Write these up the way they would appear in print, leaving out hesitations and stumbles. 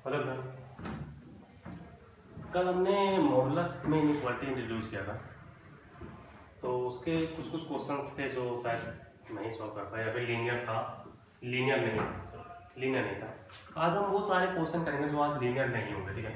Hello ma'am, कल हमने modulus में इनइक्वालिटी इंट्रोड्यूस किया था, तो उसके कुछ कुछ क्वेश्चंस थे जो शायद नहीं सॉल्व कर पाए या फिर लीनियर नहीं था। आज हम वो सारे क्वेश्चन करेंगे जो आज लीनियर नहीं होंगे। ठीक है,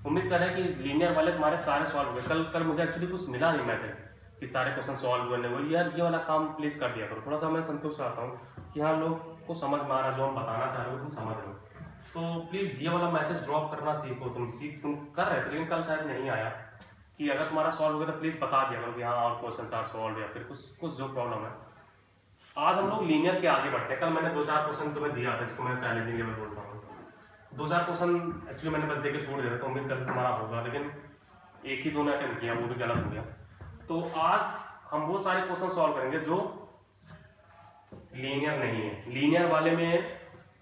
उम्मीद कर रहे हैं कि लीनियर वाले तुम्हारे सारे सॉल्व हुए। कल मुझे एक्चुअली कुछ मिला नहीं मैसेज कि सारे क्वेश्चन सॉल्व हुए नहीं हुए। यार ये वाला काम प्लीज कर दिया करो, थोड़ा सा मैं संतुष्ट रहता हूँ कि हाँ लोग को समझ में आ रहा, जो हम बताना चाह रहे हो तुम समझ रहे हो। तो प्लीज ये वाला मैसेज ड्रॉप करना सीखो। तुम कर रहे थे लेकिन कल शायद नहीं आया कि अगर तुम्हारा सॉल्व हो गया तो प्लीज बता दिया करो कि हाँ और क्वेश्चन आर सॉल्व या फिर कुछ जो प्रॉब्लम है। आज हम लोग लीनियर के आगे बढ़ते हैं। कल मैंने 2-4 क्वेश्चन तुम्हें दिया था जिसको मैं चैलेंजिंग लेवल बोलता हूँ। 2-4 क्वेश्चन एक्चुअली मैंने बस देके छोड़ दिया था, तो उम्मीद करके तुम्हारा होगा, लेकिन एक ही दोनों अटेम्प्ट किया, वो भी गलत हो गया। तो आज हम वो सारे क्वेश्चन सॉल्व करेंगे जो लीनियर नहीं है। लीनियर वाले में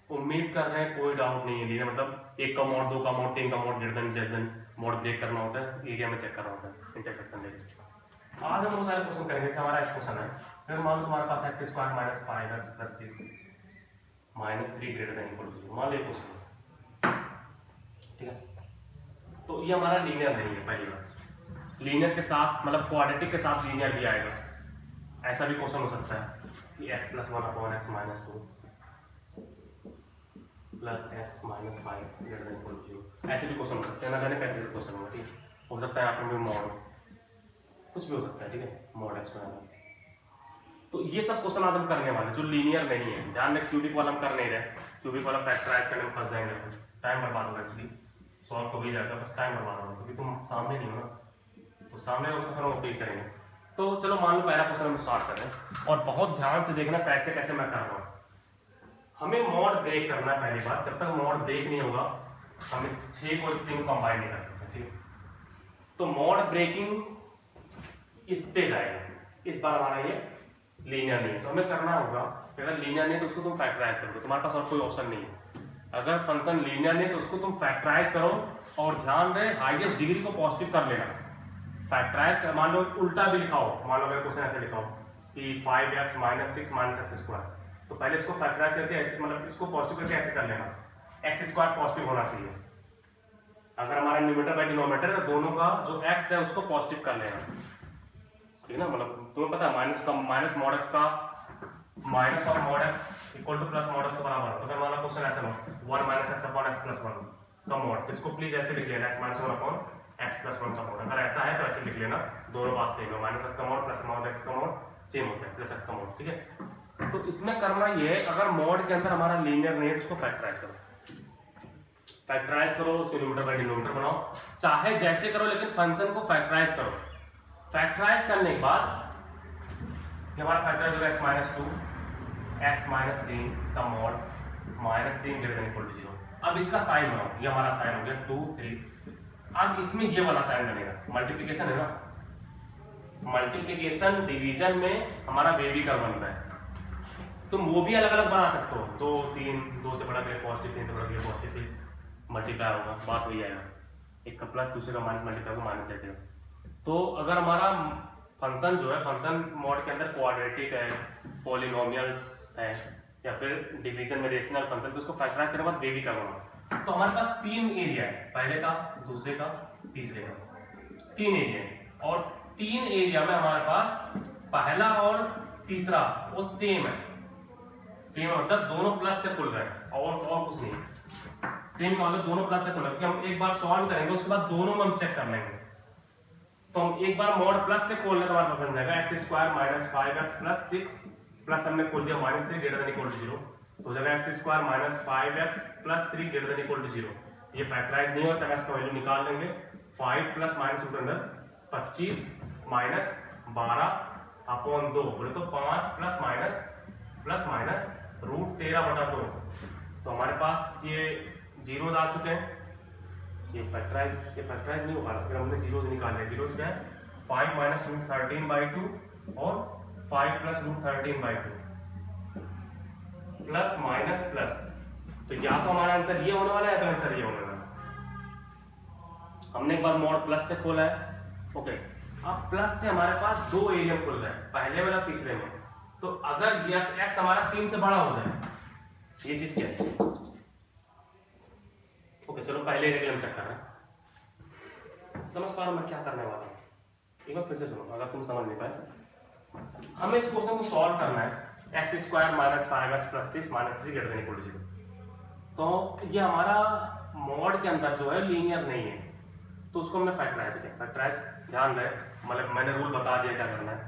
उम्मीद कर रहे हैं कोई डाउट नहीं है। लीनियर मतलब 1 का मॉड, 2 का मॉड, 3 का mod, greater than, less than, mod break करना होता है, एरिया में चेक करना होता है, इंटरसेक्शन लेके। आज हम वो सारे क्वेश्चन करेंगे। हमारा एक क्वेश्चन है, अगर मान लो तुम्हारे पास x square minus 5x plus 6 minus 3 greater than equal to 0, मान लो क्वेश्चन। ठीक है, तो ये हमारा लीनियर नहीं है। पहली बात, लीनियर के साथ मतलब क्वाड्रेटिक के साथ लीनियर भी आएगा। ऐसा भी क्वेश्चन हो सकता है कि x plus 1 upon x minus 2 plus x minus 5 greater than equal to 0। ऐसे भी क्वेश्चन हो सकते हैं, ना जाने कैसे क्वेश्चन होगा। ठीक हो सकता है यहाँ पर भी मॉड, कुछ भी हो सकता है। ठीक है, मॉड x में। तो ये सब क्वेश्चन आज हम करने वाले जो लीनियर नहीं है। ध्यान में क्यूबिक वाला हम कर नहीं रहे, क्यूबिक वाला फैक्टराइज करने में फंस जाएंगे, टाइम बर्बाद होगा। एक्चुअली सॉल्व तो भी जाएगा, बस टाइम बर्बाद होगा क्योंकि तुम सामने नहीं हो ना, तो सामने होगा तो फिर हम ओपन करेंगे। तो चलो मान लो पहला क्वेश्चन हम स्टार्ट कर रहे हैं, और बहुत ध्यान से देखना कैसे कैसे मैं कर रहा हूँ। हमें मॉड ब्रेक करना है पहली बात। जब तक मॉड ब्रेक नहीं होगा हम इस 6 को स्ट्रिंग कंबाइन नहीं कर सकते। ठीक, तो मॉड ब्रेकिंग इस पे जाएगा। इस बार हमारा ये लीनियर नहीं है, तो हमें करना होगा अगर लीनियर नहीं तो उसको तुम फैक्टराइज करो। तुम्हारे पास और कोई ऑप्शन नहीं है। अगर फंक्शन लीनियर नहीं तो उसको तुम फैक्टराइज करो, और ध्यान रहे हाईएस्ट डिग्री को पॉजिटिव कर लेना। फैक्टराइज कर, मान लो उल्टा भी लिखा हो, मान लो अगर क्वेश्चन ऐसे लिखा हो कि 5x minus 6 minus x square, तो पहले इसको फैक्टराइज करके ऐसे मतलब इसको पॉजिटिव करके ऐसे कर लेना, एक्स स्क्वायर पॉजिटिव होना चाहिए। अगर हमारा न्यूमरेटर बाय डिनोमिनेटर है, दोनों का जो x है उसको पॉजिटिव कर लेना। ठीक है ना, मतलब तुम्हें पता है माइनस मॉड एक्स का माइनस और mod x equal two plus mod x के बराबर है। तो अगर मान लो क्वेश्चन ऐसा हो 1 minus x upon x plus 1 का मॉड, इसको प्लीज ऐसे लिख लेना, x minus 1 upon x plus 1 का मॉड। अगर ऐसा है तो ऐसे लिख लेना, दोनों बात सेम है, माइनस एक्स का मॉड प्लस मॉड एक्स का मॉड सेम होता है, प्लस एक्स का मॉड। ठीक है, तो इसमें करना ये है, अगर मॉड के अंदर हमारा लीनियर नहीं है तो उसको फैक्टराइज करो। फैक्टराइज करो, उसको न्यूमरेटर बाय डिनोमिनेटर बनाओ, चाहे जैसे करो, लेकिन फंक्शन को फैक्टराइज करो। फैक्टराइज करने के बाद हमारा फैक्टराइज होगा x माइनस 2 एक्स माइनस 3 का mod minus 3 greater than equal to 0। अब इसका साइन बनाओ, ये हमारा साइन हो गया 2 3। अब इसमें ये वाला साइन बनेगा, मल्टीप्लिकेशन है ना, मल्टीप्लिकेशन डिवीजन में हमारा बेबी कर्व बनता है। तुम वो भी अलग अलग बना सकते हो, 2 3, 2 से बड़ा के पॉजिटिव, 3 से बड़ा के पॉजिटिव, मल्टीप्लाई होगा, बात वही आएगा, एक का प्लस दूसरे का माइनस, मल्टीप्लाई को माइनस लेते हो। तो अगर हमारा फंक्शन जो है, फंक्शन मॉड के अंदर क्वाड्रेटिक है, पॉलिनोमियल्स है, या फिर डिवीजन में रेशनल फंक्शन, तो उसको फैक्टराइज करने के बाद बेबी का बना। तो हमारे पास 3 एरिया है, पहले का, दूसरे का, तीसरे का, 3 एरिया है, और 3 एरिया में हमारे पास पहला और तीसरा वो सेम है। सेम मतलब दोनों प्लस से खुल रहे हैं, और कुछ नहीं। सेम का मतलब दोनों प्लस से खुल रहे हैं। हम एक बार सॉल्व करेंगे, उसके बाद दोनों में हम चेक कर लेंगे। तो हम एक बार मॉड प्लस से खोल लें तो हमारे पास बन जाएगा x square minus 5x plus 6 plus हमने खोल दिया minus 3 greater than equal to 0, तो हो जाएगा x square minus 5x plus 3 greater than equal to 0। ये फैक्टराइज नहीं होता, एक्स का वैल्यू निकाल लेंगे। 5 प्लस माइनस रूट अंदर 25 माइनस 12 अपॉन 2, बोले तो 5 प्लस माइनस रूट 13/2। तो हमारे पास ये जीरोज आ चुके हैं। ये फैक्टराइज नहीं होगा, फिर हमने जीरोज निकाले। जीरोज क्या है, 5 माइनस रूट 13/2 और 5 plus root 13/2 plus minus plus. तो या तो हमारा आंसर ये होने वाला है, तो आंसर ये होने वाला है। हमने एक बार मॉड प्लस से खोला है, ओके। अब प्लस से हमारे पास 2 एरिया खुल रहा है, पहले वाला तीसरे में। तो अगर ये x हमारा 3 से बड़ा हो जाए, ये चीज क्या है, ओके, तो चलो पहले रेगुलर चेक कर रहे हैं, समझ पा रहे हो मैं क्या करने वाला हूँ? एक बार फिर से सुनो अगर तुम समझ नहीं पाए। हमें इस क्वेश्चन को सॉल्व करना है x square minus 5x plus 6 minus 3 greater than equal to 0। तो ये हमारा मॉड के अंदर जो है लीनियर नहीं है, तो उसको हमने फैक्टराइज किया। फैक्टराइज ध्यान रहे, मतलब मैंने रूल बता दिया क्या करना है।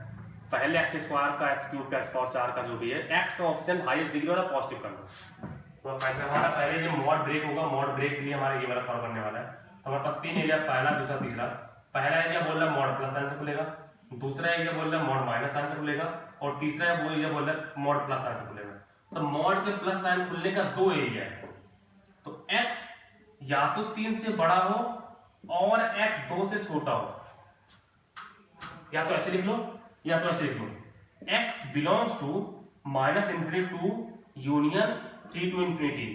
पहले एक्स स्क्वायर का एक्स क्यूब का एक्स पावर 4 का जो भी है एक्स का ऑफिशियल हाईएस्ट डिग्री वाला पॉजिटिव कर दो। तो फैक्टर हमारा पहले जो मॉड ब्रेक होगा, मॉड ब्रेक के लिए हमारा ये वाला फॉलो करने वाला है। तो हमारे पास 3 एरिया, पहला दूसरा तीसरा। पहला एरिया बोल रहा है मॉड प्लस साइन से खुलेगा, दूसरा एरिया बोल रहा है मॉड माइनस साइन से खुलेगा, और तीसरा वो एरिया बोल रहा है मॉड प्लस साइन से खुलेगा। तो मॉड के प्लस साइन खुलने का 2 एरिया है। तो x या तो 3 से बड़ा हो और x 2 से छोटा हो, या तो ऐसे लिख लो या तो ऐसे लिख लो, x belongs to minus infinity to union 3 to infinity.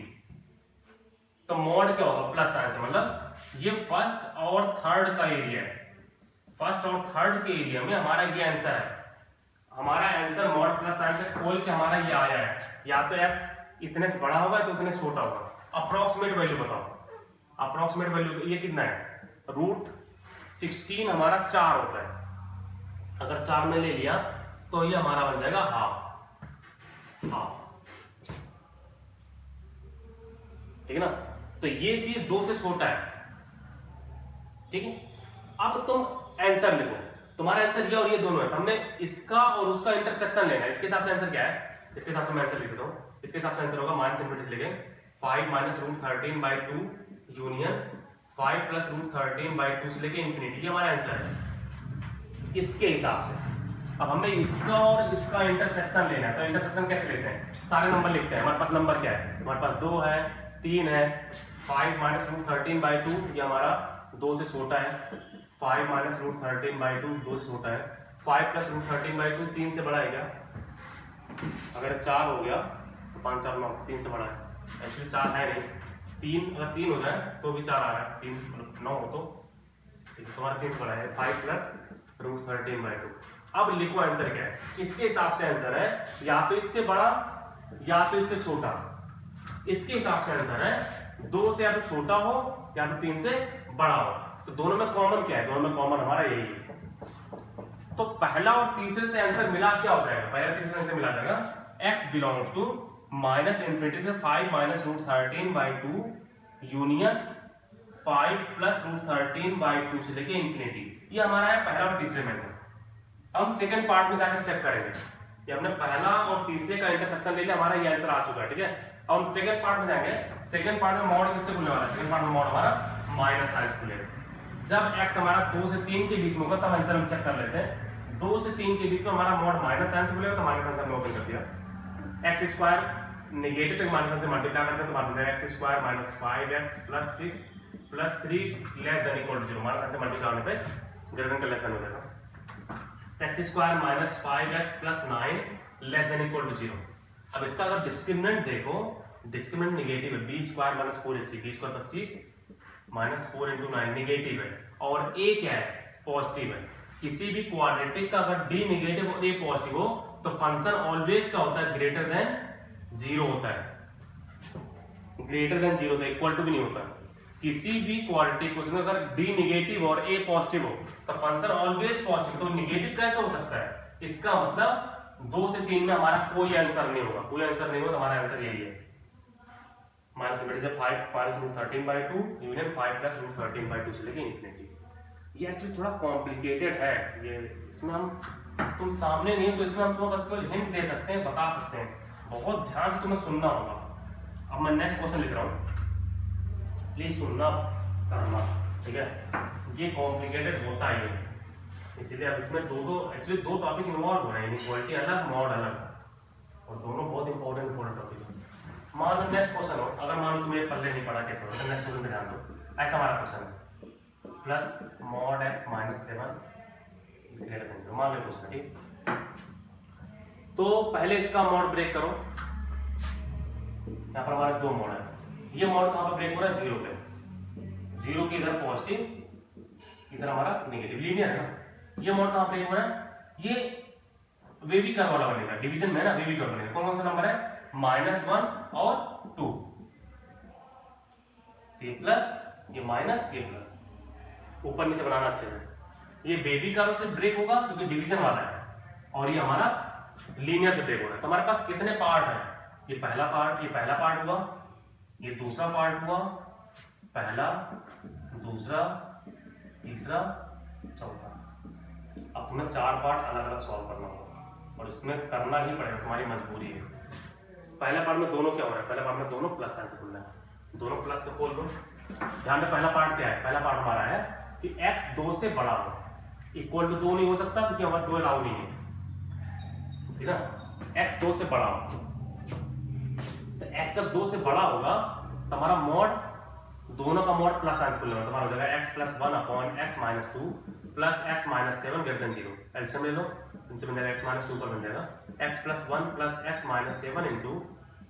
तो मॉड क्या होगा? प्लस साइन से, मतलब ये फर्स्ट और थर्ड का एरिया है। फर्स्ट और थर्ड के एरिया में हमारा ये आंसर है। हमारा आंसर मॉड प्लस साइन से खोल के हमारा ये आया है, या तो x इतने से बड़ा होगा तो इतने से छोटा होगा। अप्रोक्सीमेट वैल्यू बताओ, अप्रोक्सीमेट वैल्यू ये कितना है? रूट 16 हमारा 4 होता है। अगर 4 में ले लिया तो ये हमारा बन जाएगा हाफ, हाफ, ठीक है ना। तो ये चीज 2 से छोटा है, ठीक है। अब तुम आंसर लिखो, तुम्हारा आंसर ये और ये दोनों है, तो हमने इसका और उसका इंटरसेक्शन लेना है। इसके हिसाब से आंसर क्या है? इसके हिसाब से मैं आंसर लिख देता हूं। इसके हिसाब से आंसर होगा माइनस इंफिनिटी से लेके 5 minus root 13/2 union 5 plus root 13/2 से लेके इंफिनिटी, ये हमारा आंसर है इसके हिसाब से। अब हमें इसका और इसका इंटरसेक्शन लेना है, तो इंटरसेक्शन कैसे लेते हैं? सारे नंबर लिखते हैं। हमारे पास नंबर क्या है? हमारे पास 2 है, 3 है। 5 माइनस रूट 13/2 ये हमारा 2 से छोटा है। 5 माइनस रूट 13/2 2 से छोटा है। 5 प्लस रूट 13/2 3 से बड़ा है क्या? अगर 4 हो गया तो 5 4 9, 3 से बड़ा है। एक्चुअली 4 है नहीं, 3 अगर 3 हो जाए तो भी 4 आ रहा है, 3 9 हो तो तुम्हारा 3 से बड़ा है। 5 प्लस रूट 13/2। अब लिखो आंसर क्या है। इसके हिसाब से आंसर है या तो इससे बड़ा या तो इससे छोटा। इसके हिसाब से आंसर है 2 से या तो छोटा हो या तो 3 से बड़ा हो। तो दोनों में कॉमन क्या है? दोनों में कॉमन हमारा यही है। तो पहला और तीसरे से आंसर मिला क्या हो जाएगा? पहला तीसरे आंसर मिला जाएगा x belongs to minus infinity से 5 minus root 13/2 union 5 plus root 13/2 से लेके इंफिनिटी। ये हमारा है पहला और तीसरे में आंसर। हम सेकंड पार्ट में जाकर चेक करेंगे। ये हमने पहला और तीसरे का इंटरसेक्शन ले लिया, हमारा ये आंसर आ चुका है, ठीक है। अब हम सेकंड पार्ट में जाएंगे। सेकंड पार्ट में मॉड किससे खुलने वाला है? सेकंड पार्ट में मॉड हमारा माइनस साइन से खुलेगा। जब x हमारा 2 से 3 के बीच में होगा तब आंसर हम चेक कर लेते हैं। 2 से 3 के बीच में हमारा मॉड माइनस साइन से खुलेगा, तो माइनस साइन से हमने ओपन कर दिया। x स्क्वायर नेगेटिव तक माइनस साइन से मल्टीप्लाई करते हैं तो मान लेते हैं x square minus 5x plus 6 plus 3 less than equal to 0। Minus sign से मल्टीप्लाई होने पे ग्रेटर देन का लेस देन हो जाएगा। x square minus 5x plus 9 less than equal to 0। अब इसका अगर डिस्क्रिमिनेंट देखो, डिस्क्रिमिनेंट नेगेटिव है। b square minus 4ac, b square 25 minus 4 into 9 negative है, और a क्या है? पॉजिटिव है। किसी भी क्वाड्रेटिक का अगर d नेगेटिव और a पॉजिटिव हो तो फंक्शन ऑलवेज क्या होता है? ग्रेटर देन 0 होता है। ग्रेटर देन 0 होता है, इक्वल टू भी नहीं होता। किसी भी क्वाड्रेटिक क्वेश्चन में अगर d नेगेटिव और a पॉजिटिव हो तो फंक्शन ऑलवेज पॉजिटिव। तो नेगेटिव कैसे हो सकता है? इसका मतलब 2 से 3 में हमारा कोई आंसर नहीं होगा, कोई आंसर नहीं होगा, तो हमारा आंसर यही है माइनस इंफिनिटी से 5 minus root 13/2 union 5 plus root 13/2 से लेके इंफिनिटी। ये एक्चुअली थोड़ा कॉम्प्लिकेटेड है ये, इसमें हम तुम सामने नहीं हो तो इसमें हम तुम्हें बस कोई हिंट दे सकते हैं, बता सकते हैं। बहुत ध्यान से तुम्हें सुनना होगा। अब मैं नेक्स्ट क्वेश्चन लिख रहा हूँ, प्लीज सुनना करना, ठीक है। ये कॉम्प्लिकेटेड होता है इसीलिए अब इसमें एक्चुअली दो टॉपिक इन्वॉल्व हो रहे हैं, इनइक्वालिटी अलग, मॉड अलग, और दोनों बहुत इंपॉर्टेंट टॉपिक है। मान लो नेक्स्ट क्वेश्चन हो, अगर मान लो तुम्हें पल्ले नहीं पड़ा कैसे होगा, नेक्स्ट क्वेश्चन पे ध्यान दो। ऐसा हमारा क्वेश्चन है plus mod x minus 7 greater than 0, मान लो क्वेश्चन, ठीक। तो पहले इसका मॉड ब्रेक करो। यहाँ पर हमारा 2 मॉड है। ये मॉड कहाँ पर ब्रेक हो रहा है? 0 पे। 0 की इधर पॉजिटिव, इधर हमारा नेगेटिव, लीनियर है ना। ये मॉड कहाँ ब्रेक हो रहा है? ये वेवी कर्व वाला बनेगा, डिवीजन में ना वेवी कर्व बनेगा। कौन कौन सा नंबर है? -1 और 2। तो ये प्लस, ये माइनस, ये प्लस, ऊपर नीचे बनाना अच्छे से। ये बेबी कर्व से ब्रेक होगा क्योंकि डिवीजन वाला है, और ये हमारा लीनियर से ब्रेक हो रहा है। तो हमारे पास कितने पार्ट हैं? ये पहला पार्ट हुआ, ये दूसरा पार्ट हुआ, पहला, दूसरा, तीसरा, चौथा। अब तुम्हें 4 पार्ट अलग अलग सॉल्व करना होगा, और इसमें करना ही पड़ेगा, तुम्हारी मजबूरी है। पहले पार्ट में दोनों क्या हो रहा है? पहले पार्ट में दोनों प्लस साइन से खुल रहा है, दोनों प्लस से खोल दो। ध्यान में पहला पार्ट क्या है? पहला पार्ट हमारा है कि x 2 से बड़ा हो, इक्वल टू 2 नहीं हो सकता क्योंकि हमारा 2 अलाउ नहीं है, ठीक है। x 2 से बड़ा हो, तो x जब 2 से बड़ा होगा तो हमारा मॉड, दोनों का मॉड प्लस साइन खुलने वाला, तुम्हारा हो जाएगा x + 1 upon x - 2 plus x - 7 greater than 0। LCM ले लो, इनसे बन जाएगा x - 2 पर बन जाएगा x + 1 plus x - 7 into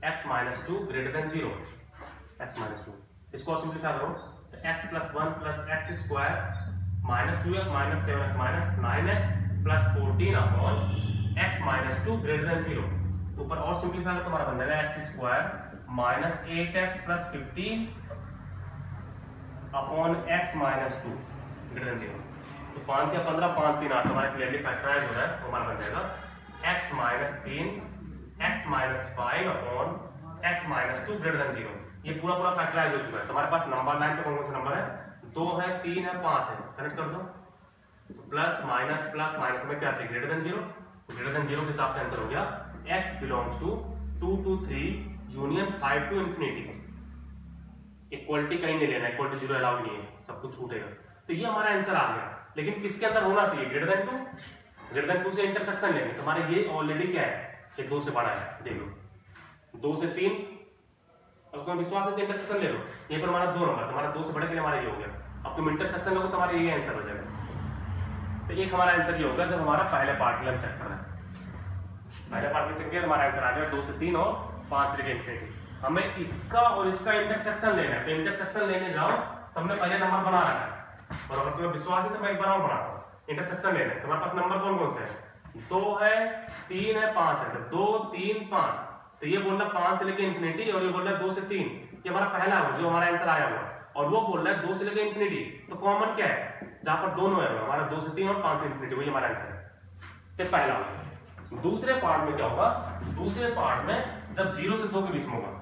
x - 2 greater than 0, x - 2। इसको और सिंप्लीफाई करो तो x + 1 plus x square minus 2x minus 7x minus 9x plus 14 upon x - 2 greater than 0। ऊपर और सिंप्लीफाई करो तो हमारा बन जाएगा x square minus 8x plus 15 upon x - 2 greater than 0। तो 5 या 15, 5 3 8 हमारा क्लियरली फैक्टराइज हो रहा है, तो हमारा बन जाएगा x - 3 x - 5 upon x - 2 greater than 0। ये पूरा फैक्टराइज हो चुका है। तुम्हारे पास नंबर लाइन पे कौन कौन से नंबर है? 2 है, 3 है, 5 है, कनेक्ट कर दो। तो प्लस माइनस में क्या चाहिए? Greater than 0। ग्रेटर देन 0 के हिसाब से आंसर हो गया x belongs to 2 to 3 union 5 to infinity. Equality कहीं नहीं लेना, इक्वल टू 0 अलाउड नहीं है, सब कुछ छूटेगा। तो ये हमारा आंसर आ गया, लेकिन किसके अंदर होना चाहिए? Greater than 2। ग्रेटर देन 2 से इंटरसेक्शन लेंगे, तुम्हारे ये ऑलरेडी क्या है? ये 2 से बड़ा है, देख लो 2 से 3। अब तुम्हें विश्वास है तो इंटरसेक्शन ले लो, ये पर हमारा 2 नंबर, तुम्हारा 2 से बड़े के लिए हमारा ये हो गया। अब तुम इंटरसेक्शन लोगे तो तुम्हारा ये आंसर हो जाएगा। तो एक हमारा आंसर ये होगा जब हमारा पहले पार्ट में चेक करना है, पहले पार्ट में चेक किया हमारा आंसर आ जाएगा 2 से 3 और 5 से लेकर इंफिनिटी। हमें इसका और इसका इंटरसेक्शन लेना है, तो इंटरसेक्शन लेने जाओ तो हमने पहले नंबर बना रखा है, और अगर तुम्हें विश्वास है तो मैं एक बार और बनाता हूँ। इंटरसेक्शन लेना है, तुम्हारे पास नंबर कौन कौन से है? 2 है, 3 है, 5 है, तो 2 3 5। तो ये बोल रहा है 5 से लेकर इंफिनिटी, और ये बोल रहा है 2 से 3। ये हमारा पहला है जो हमारा आंसर आया हुआ, और वो बोल रहा है 2 से लेकर इंफिनिटी। तो कॉमन क्या है? जहां पर दोनों है हमारा 2 से 3 और 5 से इंफिनिटी, वही हमारा आंसर है। ये पहला है। दूसरे पार्ट में क्या होगा? दूसरे पार्ट में जब 0 से 2 के बीच में होगा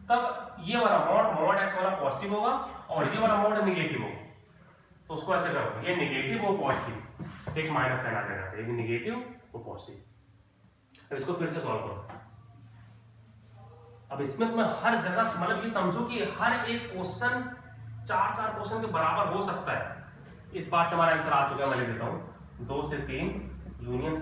तब ये वाला मॉड x वाला पॉजिटिव होगा और ये वाला मॉड नेगेटिव होगा। तो उसको ऐसे करो, ये नेगेटिव वो पॉजिटिव, एक माइनस साइन आ जाएगा, एक नेगेटिव वो पॉजिटिव। अब इसको फिर से सॉल्व करो। अब इसमें तुम्हें हर जगह मतलब ये समझो कि हर एक क्वेश्चन 4 क्वेश्चन के बराबर हो सकता है। इस बार से हमारा आंसर आ चुका है, मैं लिख देता हूं 2 से 3 यूनियन